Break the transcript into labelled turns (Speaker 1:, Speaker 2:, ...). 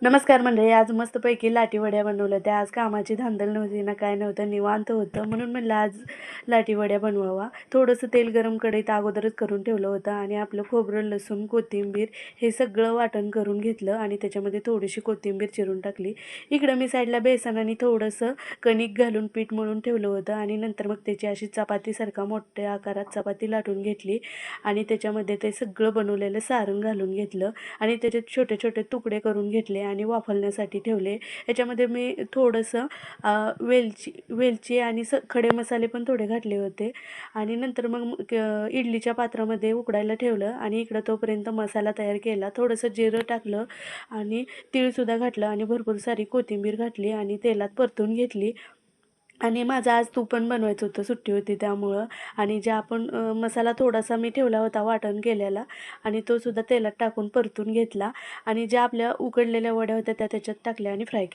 Speaker 1: नमस्कार मंडळी. आज मस्तपैकी लाटी वड्या बनवल्या त्या. आज कामाची धांदल नव्हती ना, काय नव्हतं, निवांत होतं, म्हणून म्हणलं आज लाटी वड्या बनवावा. थोडंसं तेल गरम कढईत अगोदरच करून ठेवलं होतं आणि आपलं खोबरं, लसूण, कोथिंबीर हे सगळं वाटण करून घेतलं आणि त्याच्यामध्ये थोडीशी कोथिंबीर चिरून टाकली. इकडं मी साईडला बेसन आणि थोडंसं कणिक घालून पीठ मळून ठेवलं होतं आणि नंतर मग त्याची अशी चपातीसारखा मोठ्या आकारात चपाती लाटून घेतली आणि त्याच्यामध्ये ते सगळं बनवलेलं सारण घालून घेतलं आणि त्याचे छोटे छोटे तुकडे करून घेतले आणि वाफवण्यासाठी ठेवले. याच्यामध्ये मी थोडंसं वेलची आणि खडे मसाले पण थोडे घातले होते आणि नंतर मग इडलीच्या पात्रामध्ये उकडायला ठेवलं आणि इकडं तोपर्यंत मसाला तयार केला. थोडंसं जिरं टाकलं आणि तीळसुद्धा घातलं आणि भरपूर सारी कोथिंबीर घातली आणि तेलात परतून घेतली. आणि माझं आज तूप पण बनवायचं होतं, सुट्टी होती त्यामुळं. आणि जे आपण मसाला थोडासा मी ठेवला होता वाटण केलेला आणि तो सुद्धा तेलात टाकून परतून घेतला आणि ज्या आपल्या उकडलेल्या वड्या होत्या त्या त्याच्यात टाकल्या आणि फ्राय केल्या.